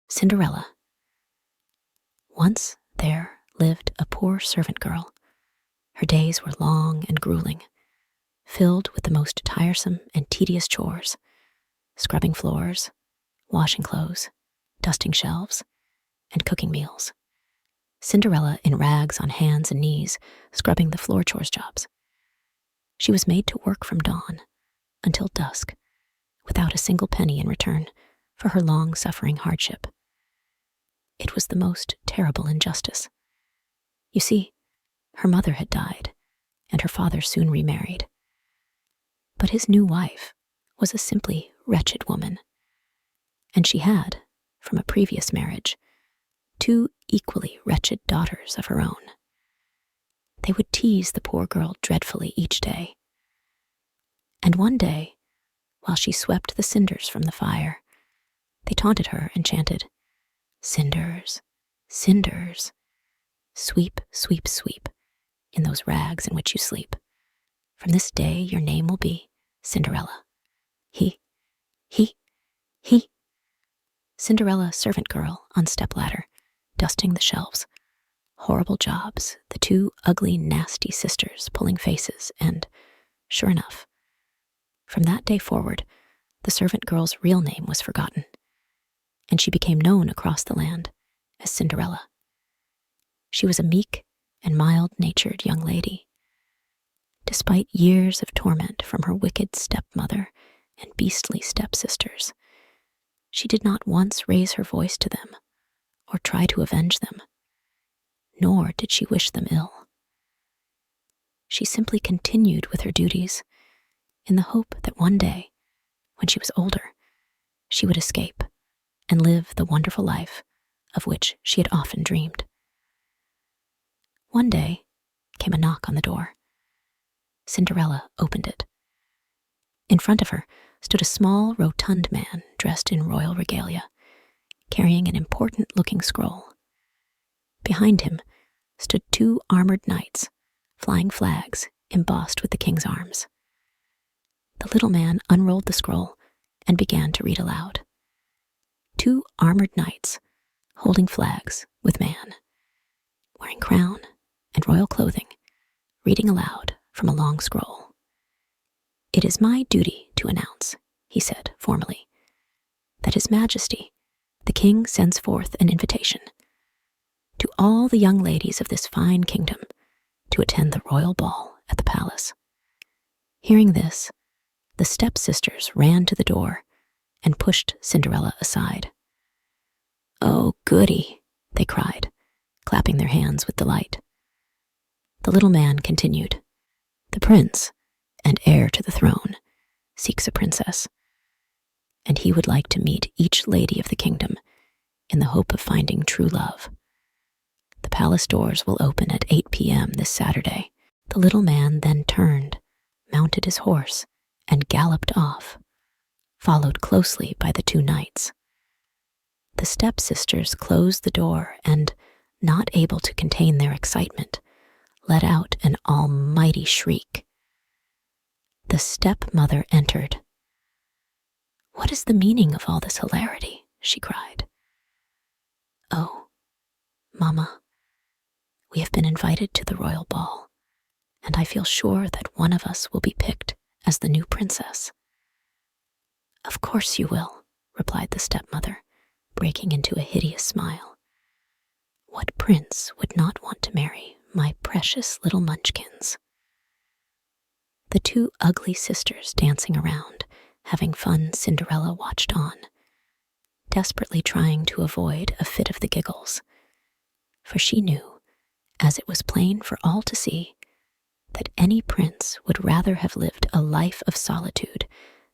Cinderella. Once there lived a poor servant girl. Her days were long and grueling, filled with the most tiresome and tedious chores: scrubbing floors, washing clothes, dusting shelves, and cooking meals. Cinderella, in rags on hands and knees, scrubbing the floor chores jobs. She was made to work from dawn until dusk, without a single penny in return for her long-suffering hardship. It was the most terrible injustice. You see, her mother had died, and her father soon remarried. But his new wife was a simply wretched woman, and she had, from a previous marriage, 2 equally wretched daughters of her own. They would tease the poor girl dreadfully each day. And one day, while she swept the cinders from the fire, they taunted her and chanted, "Cinders, cinders, sweep, sweep, sweep, in those rags in which you sleep. From this day your name will be Cinderella. He. Cinderella, servant girl, on stepladder, dusting the shelves. Horrible jobs, the 2 ugly, nasty sisters pulling faces, and, sure enough, from that day forward, the servant girl's real name was forgotten, and she became known across the land as Cinderella. She was a meek and mild-natured young lady. Despite years of torment from her wicked stepmother and beastly stepsisters, she did not once raise her voice to them or try to avenge them, nor did she wish them ill. She simply continued with her duties in the hope that one day, when she was older, she would escape and live the wonderful life of which she had often dreamed. One day came a knock on the door. Cinderella opened it. In front of her stood a small, rotund man dressed in royal regalia, carrying an important-looking scroll. Behind him stood 2 armored knights, flying flags embossed with the king's arms. The little man unrolled the scroll and began to read aloud. 2 armored knights, holding flags with man, wearing crown and royal clothing, reading aloud from a long scroll. "It is my duty to announce," he said formally, "that His Majesty, the King, sends forth an invitation to all the young ladies of this fine kingdom to attend the royal ball at the palace." Hearing this, the stepsisters ran to the door and pushed Cinderella aside. "Oh, goody," they cried, clapping their hands with delight. The little man continued, "The prince, and heir to the throne, seeks a princess, and he would like to meet each lady of the kingdom in the hope of finding true love. The palace doors will open at 8 p.m. this Saturday." The little man then turned, mounted his horse, and galloped off, followed closely by the 2 knights. The stepsisters closed the door and, not able to contain their excitement, let out an almighty shriek. The stepmother entered. "What is the meaning of all this hilarity?" she cried. "Oh, Mamma, we have been invited to the royal ball, and I feel sure that one of us will be picked as the new princess." "Of course you will," replied the stepmother, breaking into a hideous smile. "What prince would not want to marry my precious little munchkins?" The 2 ugly sisters dancing around, having fun, Cinderella watched on, desperately trying to avoid a fit of the giggles, for she knew, as it was plain for all to see, that any prince would rather have lived a life of solitude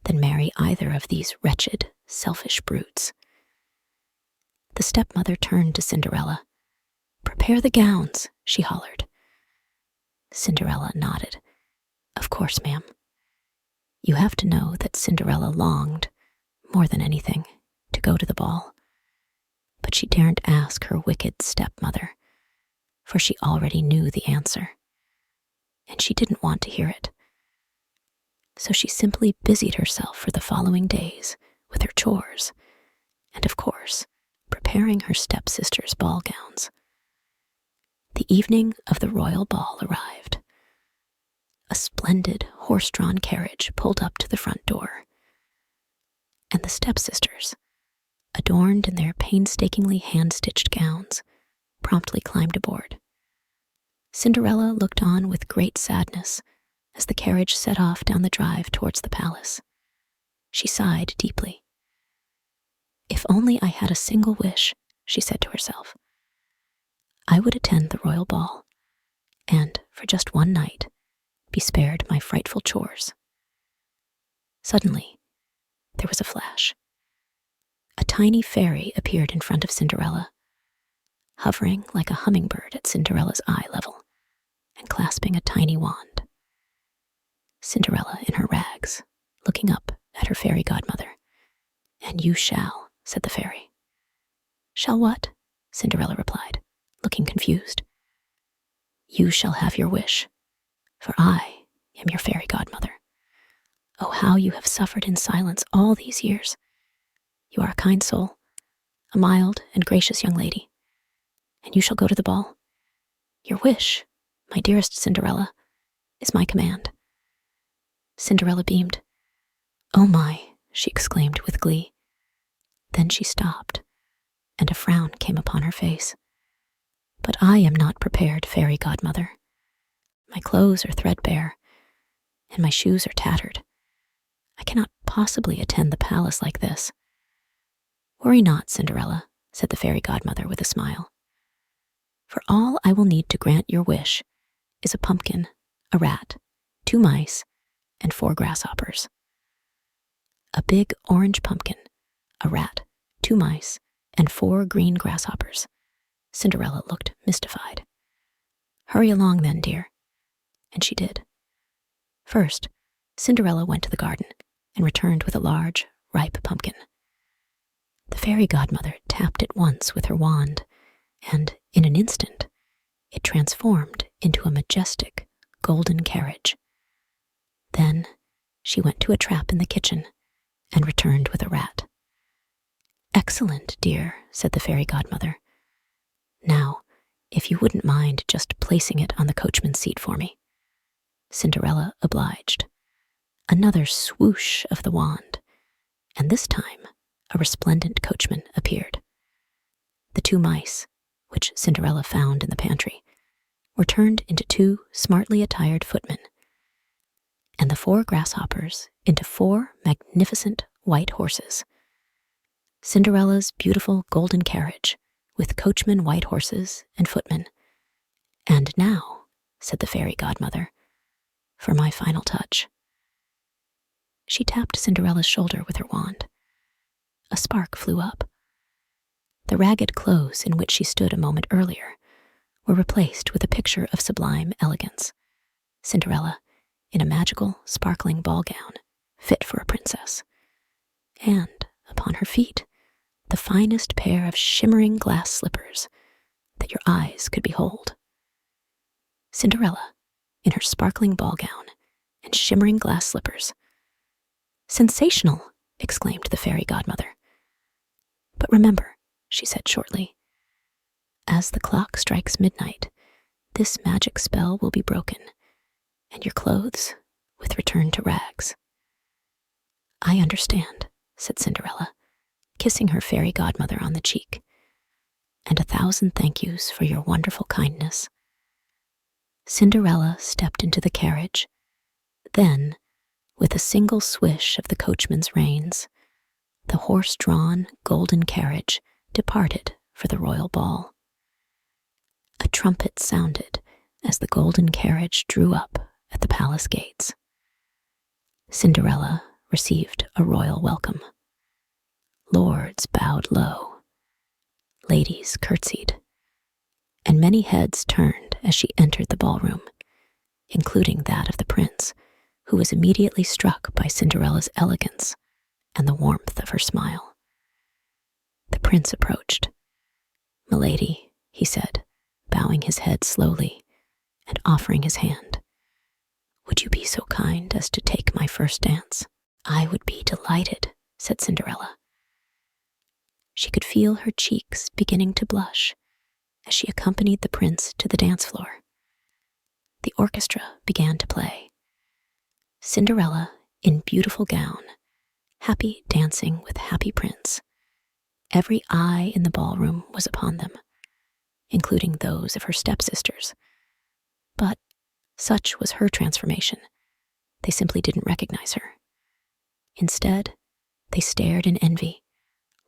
than marry either of these wretched, selfish brutes. The stepmother turned to Cinderella. "Prepare the gowns," she hollered. Cinderella nodded. "Of course, ma'am." You have to know that Cinderella longed, more than anything, to go to the ball, but she daren't ask her wicked stepmother, for she already knew the answer, and she didn't want to hear it. So she simply busied herself for the following days with her chores, and of course, prepared preparing her stepsister's ball gowns. The evening of the royal ball arrived. A splendid horse-drawn carriage pulled up to the front door, and the stepsisters, adorned in their painstakingly hand-stitched gowns, promptly climbed aboard. Cinderella looked on with great sadness as the carriage set off down the drive towards the palace. She sighed deeply. "If only I had a single wish," she said to herself. "I would attend the royal ball, and, for just one night, be spared my frightful chores." Suddenly, there was a flash. A tiny fairy appeared in front of Cinderella, hovering like a hummingbird at Cinderella's eye level, and clasping a tiny wand. Cinderella, in her rags, looking up at her fairy godmother. "And you shall," said the fairy. "Shall what?" Cinderella replied, looking confused. "You shall have your wish, for I am your fairy godmother. Oh, how you have suffered in silence all these years. You are a kind soul, a mild and gracious young lady, and you shall go to the ball. Your wish, my dearest Cinderella, is my command." Cinderella beamed. "Oh my," she exclaimed with glee. Then she stopped, and a frown came upon her face. "But I am not prepared, fairy godmother. My clothes are threadbare, and my shoes are tattered. I cannot possibly attend the palace like this." "Worry not, Cinderella," said the fairy godmother with a smile. "For all I will need to grant your wish is a pumpkin, a rat, 2 mice, and 4 grasshoppers." A big orange pumpkin, a rat, 2 mice, and 4 green grasshoppers. Cinderella looked mystified. "Hurry along then, dear." And she did. First, Cinderella went to the garden and returned with a large, ripe pumpkin. The fairy godmother tapped it once with her wand, and in an instant, it transformed into a majestic, golden carriage. Then she went to a trap in the kitchen and returned with a rat. "Excellent, dear," said the fairy godmother. "Now, if you wouldn't mind just placing it on the coachman's seat for me." Cinderella obliged. Another swoosh of the wand, and this time a resplendent coachman appeared. The 2 mice, which Cinderella found in the pantry, were turned into 2 smartly attired footmen, and the 4 grasshoppers into 4 magnificent white horses. Cinderella's beautiful golden carriage, with coachman, white horses, and footmen. "And now," said the fairy godmother, "for my final touch." She tapped Cinderella's shoulder with her wand. A spark flew up. The ragged clothes in which she stood a moment earlier were replaced with a picture of sublime elegance. Cinderella, in a magical, sparkling ball gown, fit for a princess. And, upon her feet, the finest pair of shimmering glass slippers that your eyes could behold. Cinderella, in her sparkling ball gown and shimmering glass slippers. "Sensational!" exclaimed the fairy godmother. "But remember," she said shortly, "as the clock strikes midnight, this magic spell will be broken, and your clothes will return to rags." "I understand," said Cinderella, kissing her fairy godmother on the cheek. "And 1,000 thank yous for your wonderful kindness." Cinderella stepped into the carriage. Then, with a single swish of the coachman's reins, the horse-drawn golden carriage departed for the royal ball. A trumpet sounded as the golden carriage drew up at the palace gates. Cinderella received a royal welcome. Lords bowed low, ladies curtsied, and many heads turned as she entered the ballroom, including that of the prince, who was immediately struck by Cinderella's elegance and the warmth of her smile. The prince approached. "Milady," he said, bowing his head slowly and offering his hand, "would you be so kind as to take my first dance?" "I would be delighted," said Cinderella. She could feel her cheeks beginning to blush as she accompanied the prince to the dance floor. The orchestra began to play. Cinderella, in beautiful gown, happy dancing with happy prince. Every eye in the ballroom was upon them, including those of her stepsisters. But such was her transformation, they simply didn't recognize her. Instead, they stared in envy,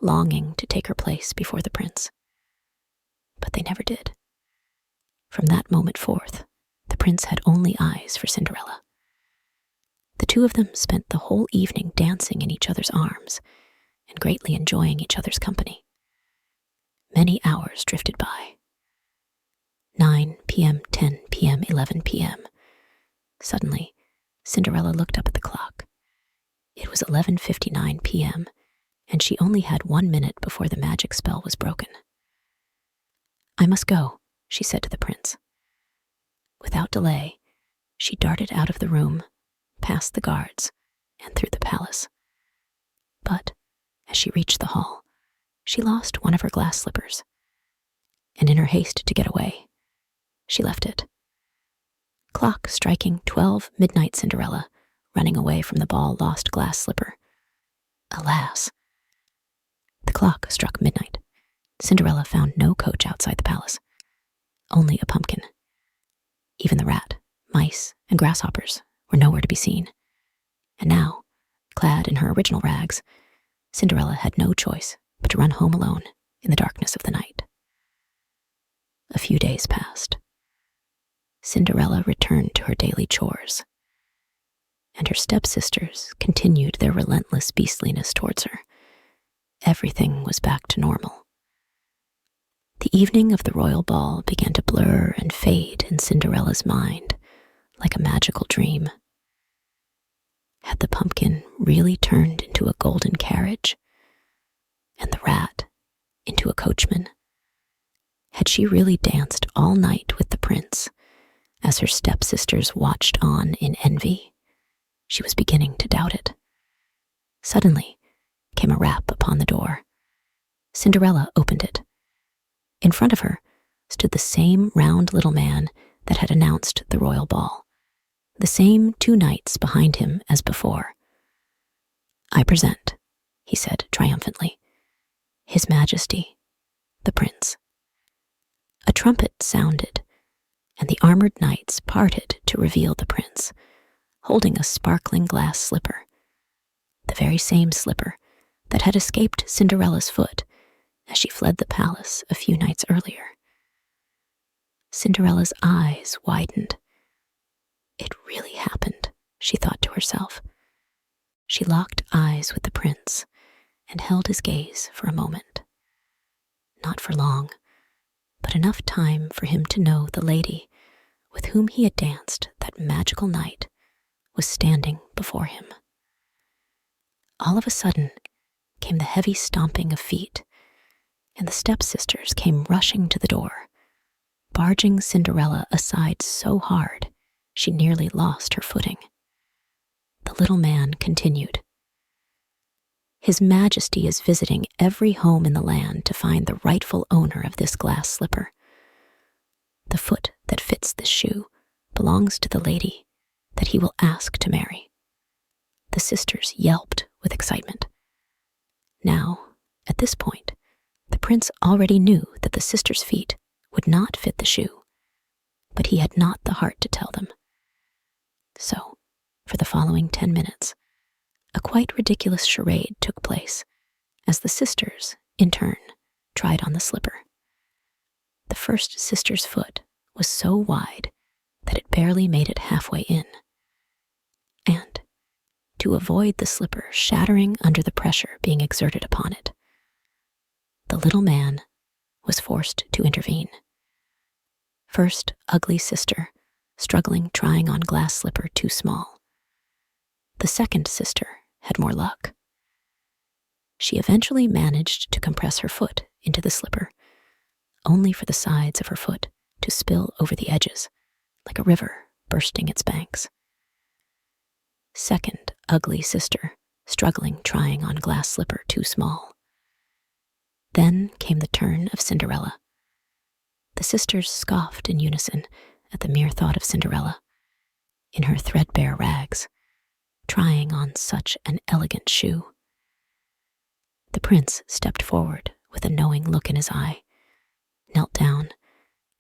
longing to take her place before the prince. But they never did. From that moment forth, the prince had only eyes for Cinderella. The two of them spent the whole evening dancing in each other's arms and greatly enjoying each other's company. Many hours drifted by. 9 p.m., 10 p.m., 11 p.m. Suddenly, Cinderella looked up at the clock. It was 11:59 p.m., and she only had 1 minute before the magic spell was broken. "I must go," she said to the prince. Without delay, she darted out of the room, past the guards, and through the palace. But as she reached the hall, she lost one of her glass slippers, and in her haste to get away, she left it. Clock striking 12 midnight, Cinderella, running away from the ball, lost glass slipper. Alas! The clock struck midnight. Cinderella found no coach outside the palace, only a pumpkin. Even the rat, mice, and grasshoppers were nowhere to be seen. And now, clad in her original rags, Cinderella had no choice but to run home alone in the darkness of the night. A few days passed. Cinderella returned to her daily chores, and her stepsisters continued their relentless beastliness towards her. Everything was back to normal. The evening of the royal ball began to blur and fade in Cinderella's mind like a magical dream. Had the pumpkin really turned into a golden carriage, and the rat into a coachman? Had she really danced all night with the prince, as her stepsisters watched on in envy? She was beginning to doubt it. Suddenly came a rap upon the door. Cinderella opened it. In front of her stood the same round little man that had announced the royal ball, the same 2 knights behind him as before. "I present," he said triumphantly, "His Majesty, the Prince." A trumpet sounded, and the armored knights parted to reveal the prince, holding a sparkling glass slipper, the very same slipper that had escaped Cinderella's foot as she fled the palace a few nights earlier. Cinderella's eyes widened. It really happened, she thought to herself. She locked eyes with the prince and held his gaze for a moment. Not for long, but enough time for him to know the lady with whom he had danced that magical night was standing before him. All of a sudden came the heavy stomping of feet, and the stepsisters came rushing to the door, barging Cinderella aside so hard she nearly lost her footing. The little man continued. "His Majesty is visiting every home in the land to find the rightful owner of this glass slipper. The foot that fits this shoe belongs to the lady that he will ask to marry." The sisters yelped with excitement. Now, at this point, the prince already knew that the sisters' feet would not fit the shoe, but he had not the heart to tell them. So, for the following 10 minutes, a quite ridiculous charade took place as the sisters, in turn, tried on the slipper. The first sister's foot was so wide that it barely made it halfway in. And, to avoid the slipper shattering under the pressure being exerted upon it, the little man was forced to intervene. First, ugly sister, struggling trying on glass slipper too small. The second sister had more luck. She eventually managed to compress her foot into the slipper, only for the sides of her foot to spill over the edges, like a river bursting its banks. Second ugly sister, struggling trying on glass slipper too small. Then came the turn of Cinderella. The sisters scoffed in unison at the mere thought of Cinderella, in her threadbare rags, trying on such an elegant shoe. The prince stepped forward with a knowing look in his eye, knelt down,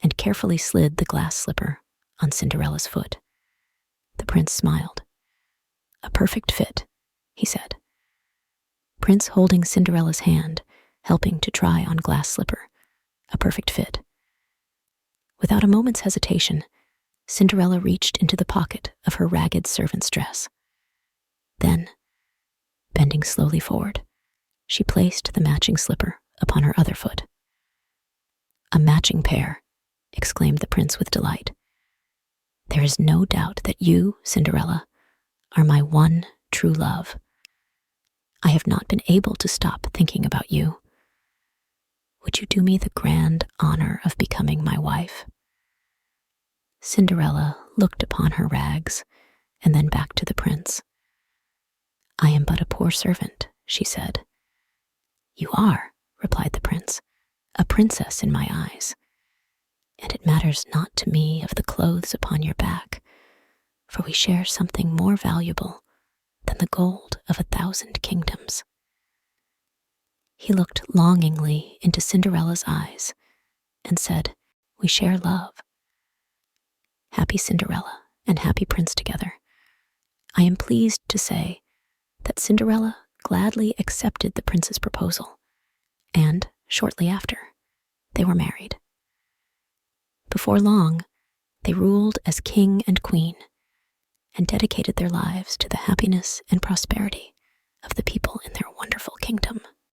and carefully slid the glass slipper on Cinderella's foot. The prince smiled. "A perfect fit," he said. Prince holding Cinderella's hand, helping to try on glass slipper. A perfect fit. Without a moment's hesitation, Cinderella reached into the pocket of her ragged servant's dress. Then, bending slowly forward, she placed the matching slipper upon her other foot. "A matching pair," exclaimed the prince with delight. "There is no doubt that you, Cinderella, are my one true love. I have not been able to stop thinking about you. Would you do me the grand honor of becoming my wife?" Cinderella looked upon her rags and then back to the prince. "I am but a poor servant," she said. "You are," replied the prince, "a princess in my eyes. And it matters not to me of the clothes upon your back, for we share something more valuable than the gold of 1,000 kingdoms." He looked longingly into Cinderella's eyes and said, "We share love." Happy Cinderella and happy prince together, I am pleased to say that Cinderella gladly accepted the prince's proposal, and shortly after, they were married. Before long, they ruled as king and queen, and dedicated their lives to the happiness and prosperity of the people in their wonderful kingdom.